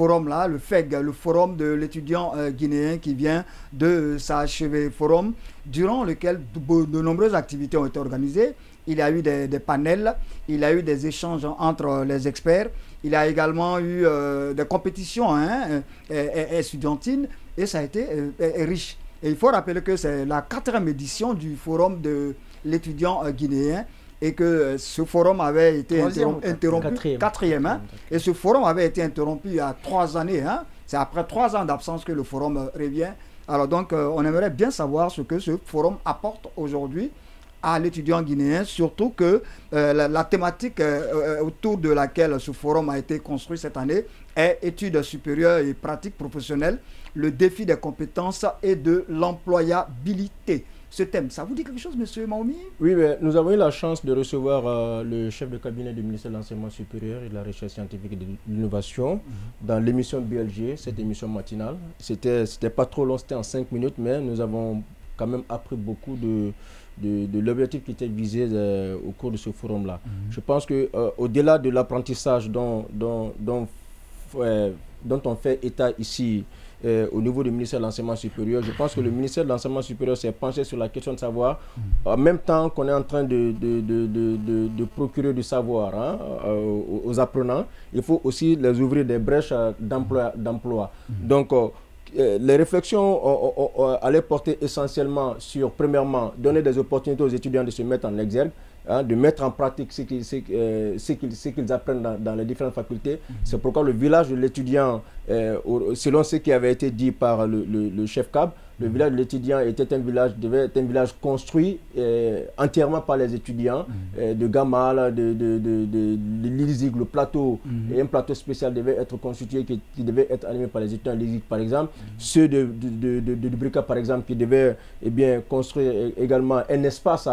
forum-là, le FEG, le forum de l'étudiant guinéen qui vient de s'achever, forum durant lequel de nombreuses activités ont été organisées. Il y a eu des panels, il y a eu des échanges entre les experts, il y a également eu des compétitions étudiantines et ça a été riche. Et il faut rappeler que c'est la 4e édition du forum de l'étudiant guinéen et que ce forum avait été interrompu, 4e, hein, et ce forum avait été interrompu il y a 3 années. Hein, c'est après 3 ans d'absence que le forum revient. Alors donc, on aimerait bien savoir ce que ce forum apporte aujourd'hui à l'étudiant guinéen, surtout que la thématique autour de laquelle ce forum a été construit cette année est études supérieures et pratiques professionnelles, le défi des compétences et de l'employabilité. Ce thème, ça vous dit quelque chose, monsieur Maoumi? Oui, mais nous avons eu la chance de recevoir le chef de cabinet du ministère de l'Enseignement supérieur et de la Recherche scientifique et de l'innovation dans l'émission BLG, cette émission matinale. C'était pas trop long, c'était en 5 minutes, mais nous avons quand même appris beaucoup de l'objectif qui était visé au cours de ce forum-là. Je pense qu'au-delà de l'apprentissage dont on fait état ici au niveau du ministère de l'Enseignement supérieur, je pense que le ministère de l'Enseignement supérieur s'est penché sur la question de savoir, en même temps qu'on est en train de procurer du savoir aux apprenants, il faut aussi les ouvrir des brèches d'emploi. Donc, les réflexions allaient porter essentiellement sur, premièrement, donner des opportunités aux étudiants de se mettre en exergue, de mettre en pratique ce qu'ils apprennent dans les différentes facultés. C'est pourquoi le village de l'étudiant, selon ce qui avait été dit par le chef CAB, le village de l'étudiant devait être un village construit entièrement par les étudiants de Gamal, de l'Ilzig, le plateau, et un plateau spécial devait être constitué qui devait être animé par les étudiants de l'Ilzig par exemple, ceux de Dubrika par exemple qui devaient construire également un espace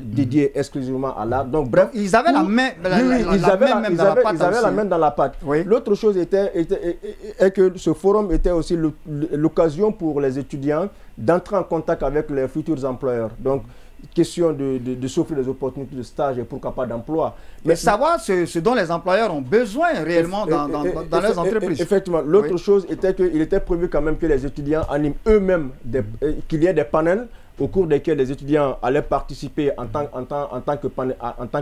dédié exclusivement à l'art. Donc bref, ils avaient la main dans la pâte. Oui. L'autre chose était que ce forum était aussi l'occasion pour les étudiants d'entrer en contact avec les futurs employeurs. Donc, question de s'offrir des opportunités de stage et pourquoi pas d'emploi. Mais savoir ce dont les employeurs ont besoin réellement dans leurs entreprises. Effectivement. L'autre chose était qu'il était prévu quand même que les étudiants animent eux-mêmes, qu'il y ait des panels au cours desquels les étudiants allaient participer en tant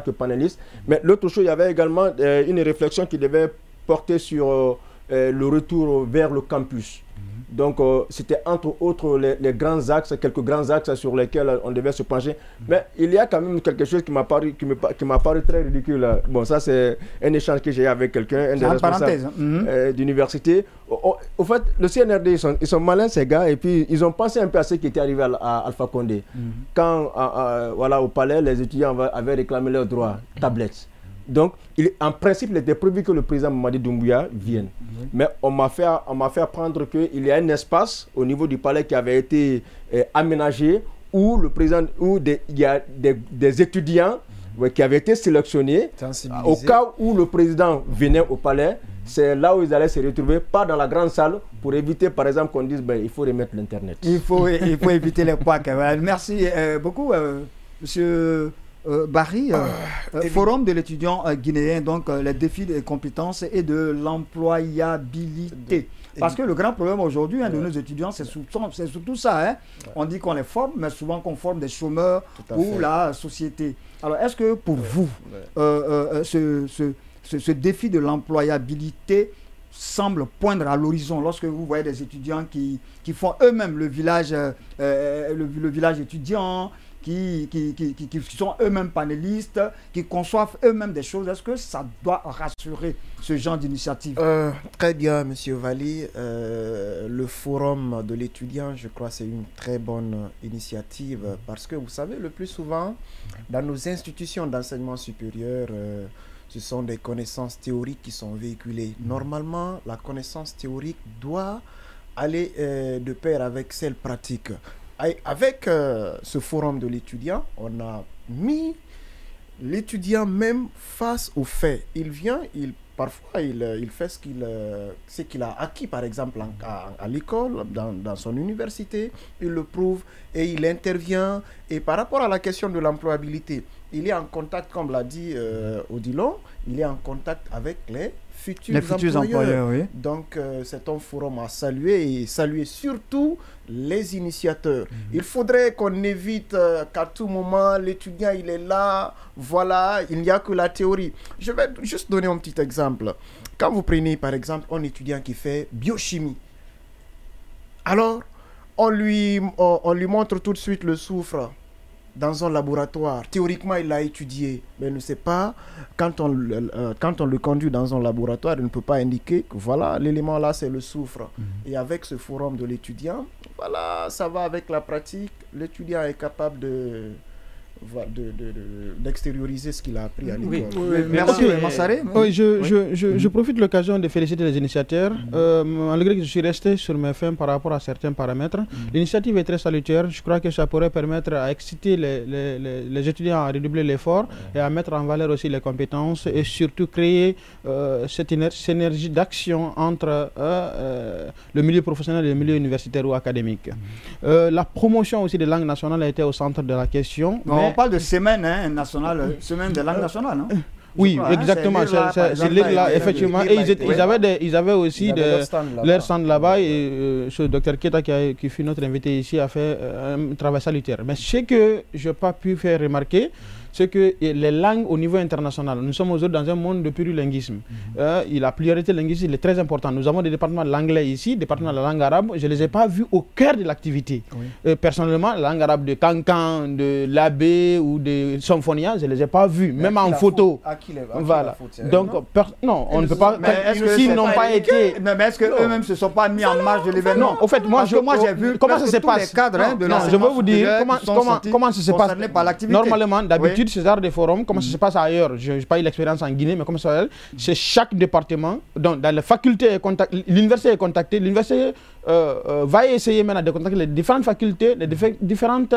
que panélistes. Mais l'autre chose, il y avait également une réflexion qui devait porter sur le retour vers le campus. Donc, c'était entre autres les grands axes, quelques grands axes sur lesquels on devait se pencher. Mais il y a quand même quelque chose qui m'a paru très ridicule. Bon, ça, c'est un échange que j'ai eu avec quelqu'un, un des responsables d'université. Au fait, le CNRD, ils sont malins, ces gars, et puis ils ont pensé un peu à ce qui était arrivé à Alpha Condé. Quand, au palais, les étudiants avaient réclamé leurs droits, tablettes. Donc, en principe, il était prévu que le président Mamadi Doumbouya vienne. Mais on m'a fait apprendre qu'il y a un espace au niveau du palais qui avait été aménagé où il y a des étudiants qui avaient été sélectionnés au cas où le président venait au palais. C'est là où ils allaient se retrouver, pas dans la grande salle, pour éviter, par exemple, qu'on dise il faut remettre l'Internet. Il faut éviter les couacs. Merci beaucoup, monsieur Barry, forum de l'étudiant guinéen, donc les défis des compétences et de l'employabilité. Parce que le grand problème aujourd'hui de nos étudiants, c'est surtout ça. Hein. On dit qu'on les forme, mais souvent qu'on forme des chômeurs pour la société. Alors, est-ce que pour vous, ce défi de l'employabilité semble poindre à l'horizon lorsque vous voyez des étudiants qui font eux-mêmes le village étudiant, qui sont eux-mêmes panélistes, qui conçoivent eux-mêmes des choses? Est-ce que ça doit rassurer ce genre d'initiative? Très bien, monsieur Valli. Le forum de l'étudiant, je crois, c'est une très bonne initiative parce que, vous savez, le plus souvent, dans nos institutions d'enseignement supérieur, ce sont des connaissances théoriques qui sont véhiculées. Normalement, la connaissance théorique doit aller de pair avec celle pratique. Avec ce forum de l'étudiant, on a mis l'étudiant même face aux faits. Il vient, parfois il fait ce qu'il a acquis, par exemple à l'école, dans son université, il le prouve et il intervient. Et par rapport à la question de l'employabilité, il est en contact, comme l'a dit Odilon, il est en contact avec les futurs employeurs. Oui. Donc, c'est un forum à saluer et saluer surtout les initiateurs. Il faudrait qu'on évite qu'à tout moment, l'étudiant, il est là, voilà, il n'y a que la théorie. Je vais juste donner un petit exemple. Quand vous prenez, par exemple, un étudiant qui fait biochimie, alors, on lui montre tout de suite le soufre dans un laboratoire. Théoriquement, il l'a étudié, mais il ne sait pas, quand on le conduit dans un laboratoire, il ne peut pas indiquer que voilà, l'élément là, c'est le soufre. Et avec ce forum de l'étudiant, voilà, ça va avec la pratique. L'étudiant est capable d'extérioriser ce qu'il a appris à l'école. Merci, Massaré. Oui, je profite de l'occasion de féliciter les initiateurs. Malgré que je suis resté sur mes fins par rapport à certains paramètres, l'initiative est très salutaire. Je crois que ça pourrait permettre à exciter les étudiants à redoubler l'effort et à mettre en valeur aussi les compétences et surtout créer cette synergie d'action entre le milieu professionnel et le milieu universitaire ou académique. La promotion aussi des langues nationales a été au centre de la question. On parle de semaine nationale, semaine des langues nationales. Hein? Oui, exactement. C'est là, effectivement. Et ils avaient aussi leur stand là-bas. Et ce docteur Keta, qui fut notre invité ici, a fait un travail salutaire. Mais ce que je n'ai pas pu faire remarquer, c'est que les langues au niveau international, nous sommes aujourd'hui dans un monde de plurilinguisme. La pluralité linguistique est très importante. Nous avons des départements de l'anglais ici, des départements de la langue arabe. Je ne les ai pas vus au cœur de l'activité. Personnellement, la langue arabe de Cancan, de Labé ou de Symphonia, je ne les ai pas vus, même en photo. Voilà. Donc, non, on ne peut pas. S'ils n'ont pas été. Mais est-ce qu'eux-mêmes ne se sont pas mis en marge de l'événement? Non, au fait, moi j'ai vu comment ça se passe. Non, je veux vous dire comment ça se passe. Normalement, d'habitude, ce genre de forum, comment ça se passe ailleurs, je n'ai pas eu l'expérience en Guinée, mais comment ça se passe, c'est chaque département, donc dans la faculté, l'université est contactée, l'université va essayer maintenant de contacter les différentes facultés, les différentes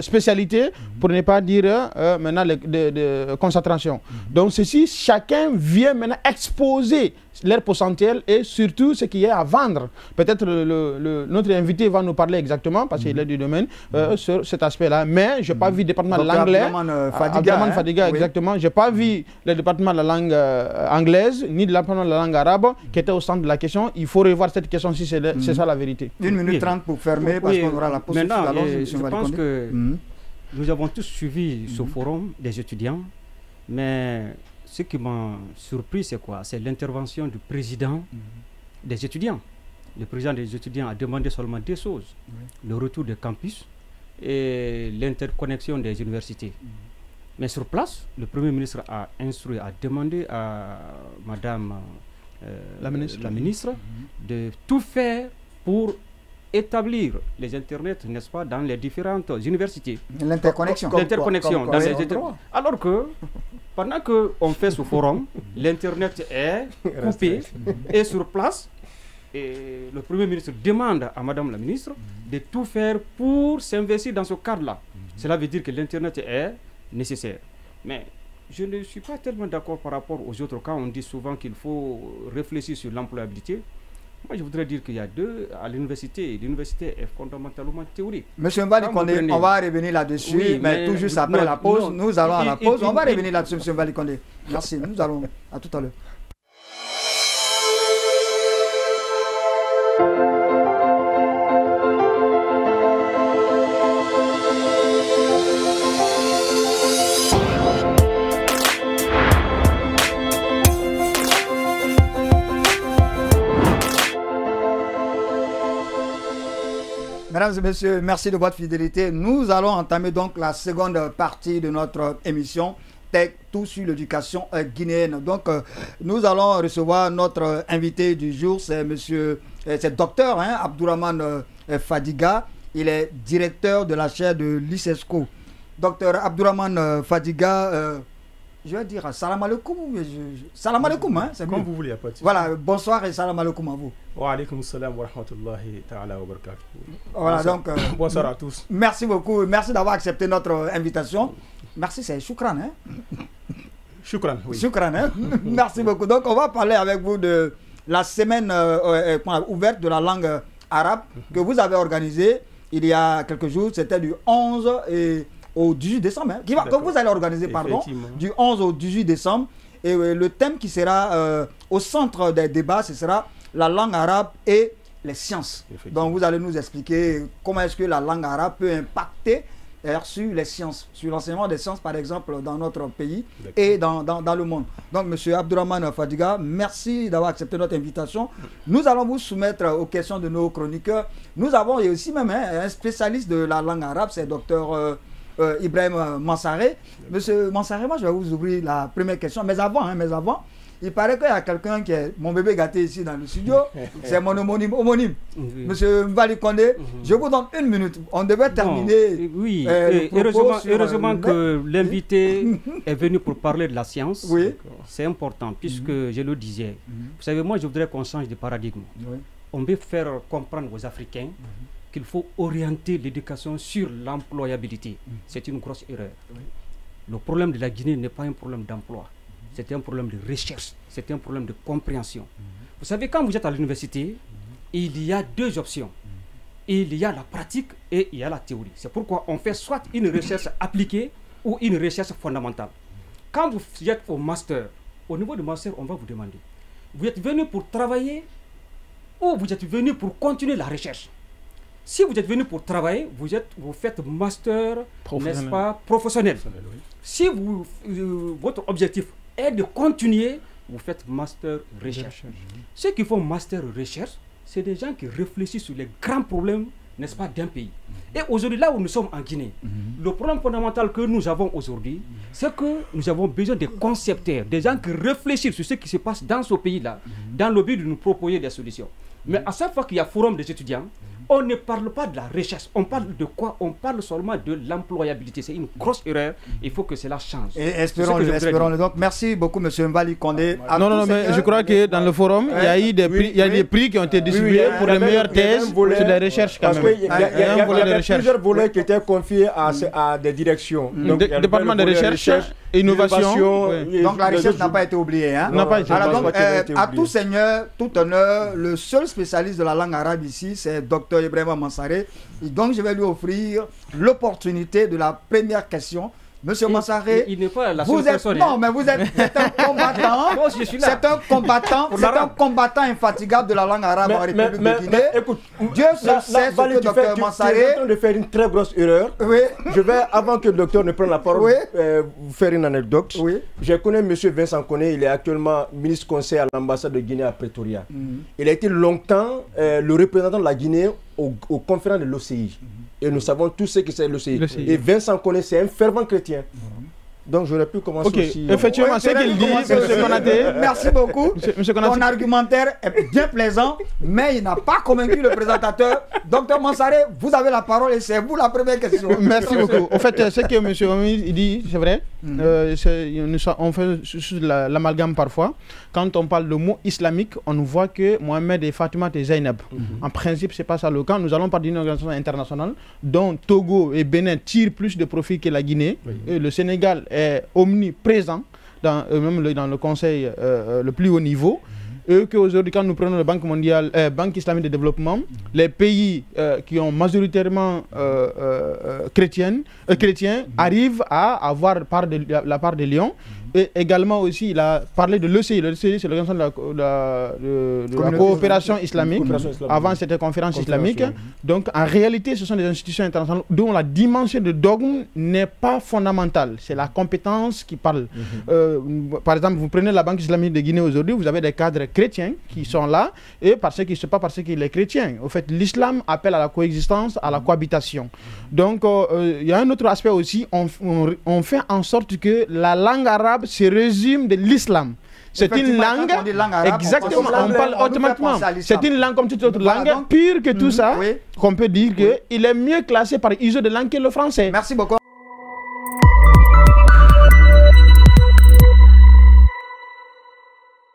spécialités, pour ne pas dire maintenant de concentration. Donc ceci, chacun vient maintenant exposer leur potentiel et surtout ce qu'il y a à vendre. Peut-être notre invité va nous parler exactement, parce qu'il est du domaine, sur cet aspect-là. Mais je n'ai pas vu le département de l'anglais. Abdraman Fadiga, exactement. Je n'ai pas vu le département de la langue anglaise, ni le département de la langue arabe, qui était au centre de la question. Il faut revoir cette question si c'est ça la vérité. 1 minute 30 pour fermer, parce qu'on aura la pause. Maintenant, je pense que nous avons tous suivi ce forum des étudiants, mais ce qui m'a surpris, c'est quoi? C'est l'intervention du président des étudiants. Le président des étudiants a demandé seulement 2 choses. Le retour de campus et l'interconnexion des universités. Mais sur place, le Premier ministre a instruit, a demandé à Madame la ministre de tout faire pour établir les internets, n'est-ce pas, dans les différentes universités. L'interconnexion. L'interconnexion dans les alors que pendant qu'on fait ce forum, l'internet est coupé et sur place, et le Premier ministre demande à Madame la ministre de tout faire pour s'investir dans ce cadre-là. Cela veut dire que l'internet est nécessaire. Mais je ne suis pas tellement d'accord par rapport aux autres cas. On dit souvent qu'il faut réfléchir sur l'employabilité. Moi, je voudrais dire qu'il y a à l'université. L'université est fondamentalement théorique. Monsieur Mbali, on va revenir là-dessus, oui, mais tout juste après la pause. Nous allons à la pause. On va revenir là-dessus, monsieur Mbali Kondé. Merci. Nous allons à tout à l'heure. Mesdames et messieurs, merci de votre fidélité. Nous allons entamer donc la seconde partie de notre émission Tech, tout sur l'éducation guinéenne. Donc, nous allons recevoir notre invité du jour, c'est docteur Abdourahmane Fadiga. Il est directeur de la chaire de l'ICESCO. Docteur Abdourahmane Fadiga, je vais dire salam alaikum. Salam alaikum, hein, c'est comme mieux. Vous voulez, pas de Voilà, bonsoir et salam alaikum à vous. Wa alaikum salam wa rahmatullahi ta'ala wa barakatuh. Voilà, bonsoir. donc, bonsoir à tous. Merci beaucoup, merci d'avoir accepté notre invitation. Merci, c'est Choukran, hein? Choukran, oui. Choukran, hein? Merci beaucoup. Donc, on va parler avec vous de la semaine ouverte de la langue arabe que vous avez organisée il y a quelques jours. C'était du 11 et au 18 décembre, hein, que vous allez organiser, pardon, du 11 au 18 décembre. Et le thème qui sera au centre des débats, ce sera la langue arabe et les sciences. Donc vous allez nous expliquer comment est-ce que la langue arabe peut impacter sur les sciences, sur l'enseignement des sciences par exemple dans notre pays et dans le monde. Donc M. Abdourahmane Fadiga, merci d'avoir accepté notre invitation. Nous allons vous soumettre aux questions de nos chroniqueurs. Nous avons aussi même un spécialiste de la langue arabe, c'est Dr Ibrahim Mansaré. Monsieur Mansaré, moi je vais vous ouvrir la première question, mais avant, il paraît qu'il y a quelqu'un qui est mon bébé gâté ici dans le studio. C'est mon homonyme. Monsieur Mbali Kondé, je vous donne 1 minute. On devait terminer. Oui, heureusement que l'invité est venu pour parler de la science. Oui. C'est important, puisque je le disais. Vous savez, moi je voudrais qu'on change de paradigme. On veut faire comprendre aux Africains qu'il faut orienter l'éducation sur l'employabilité. C'est une grosse erreur. Le problème de la Guinée n'est pas un problème d'emploi. C'est un problème de recherche, c'est un problème de compréhension. Vous savez, quand vous êtes à l'université, il y a 2 options. Il y a la pratique et il y a la théorie. C'est pourquoi on fait soit une recherche appliquée ou une recherche fondamentale. Quand vous êtes au master, au niveau du master, on va vous demander, vous êtes venu pour travailler ou vous êtes venu pour continuer la recherche? Si vous êtes venu pour travailler, vous faites master, n'est-ce pas, professionnel. Si votre objectif est de continuer, vous faites master recherche. Ceux qui font master recherche, c'est des gens qui réfléchissent sur les grands problèmes, n'est-ce pas, d'un pays. Et aujourd'hui, là où nous sommes en Guinée, le problème fondamental que nous avons aujourd'hui, c'est que nous avons besoin de concepteurs, des gens qui réfléchissent sur ce qui se passe dans ce pays-là, dans le but de nous proposer des solutions. Mais à chaque fois qu'il y a forum des étudiants, on ne parle pas de la recherche. On parle de quoi? On parle seulement de l'employabilité. C'est une grosse erreur. Il faut que cela change. Et espérons-le. Donc, merci beaucoup, M. Mbali Kondé. Non, mais je crois que dans le forum, il y a eu des prix, des prix qui ont été distribués pour les meilleures thèses sur les recherches. Parce qu'il y a plusieurs volets qui étaient confiés à des directions. Département de recherche, innovation. Donc, la recherche n'a pas été oubliée. Alors, donc, à tout seigneur, tout honneur, le seul spécialiste de la langue arabe ici, c'est Dr Ibrahim Mansaré. Et donc je vais lui offrir l'opportunité de la première question. Monsieur Mansaré, il n'est pas la vous seule êtes personne. non, mais vous êtes un combattant. C'est un combattant infatigable de la langue arabe en République de Guinée. Écoute, Dieu seul sait ce que Dr Mansaré. Tu es en train de faire une très grosse erreur. Oui. Je vais, avant que le docteur ne prenne la parole, vous faire une anecdote. Oui. Je connais M. Vincent Koné, il est actuellement ministre conseiller à l'ambassade de Guinée à Pretoria. Il a été longtemps le représentant de la Guinée aux conférences de l'OCI. Et nous savons tous ce que c'est l'OCI. Et Vincent Koné, c'est un fervent chrétien. Donc j'aurais pu commencer aussi. Effectivement, c'est qu'il dit, M. Konaté. Merci beaucoup. Ton argumentaire est bien plaisant, mais il n'a pas convaincu le présentateur. Docteur Mansaré, vous avez la parole et c'est vous la première question. Merci beaucoup. En fait, ce que M. Omi dit, c'est vrai. On fait l'amalgame parfois. Quand on parle de mots islamiques, on voit que Mohamed et Fatima et Zainab. En principe, ce n'est pas ça le cas. Nous allons parler d'une organisation internationale dont Togo et Bénin tirent plus de profit que la Guinée. Et le Sénégal est omniprésent, même dans le conseil le plus haut niveau. Et qu'aujourd'hui, quand nous prenons la Banque mondiale, Banque islamique de développement, les pays qui ont majoritairement chrétiens arrivent à avoir la part des lions. Et également aussi, il a parlé de l'OCI. L'OCI, c'est l'organisation de la coopération islamique. Avant, c'était conférence islamique. Donc, en réalité, ce sont des institutions internationales dont la dimension de dogme n'est pas fondamentale. C'est la compétence qui parle. Par exemple, vous prenez la Banque islamique de Guinée aujourd'hui, vous avez des cadres chrétiens qui sont là, et c'est pas parce qu'il est chrétien. Au fait, l'islam appelle à la coexistence, à la cohabitation. Donc, il y a un autre aspect aussi. On fait en sorte que la langue arabe se résume de l'islam. C'est une langue, exactement, on parle automatiquement. C'est une langue comme toute autre langue, pire que tout ça, qu'on peut dire qu'il est mieux classé par ISO de langue que le français. Merci beaucoup.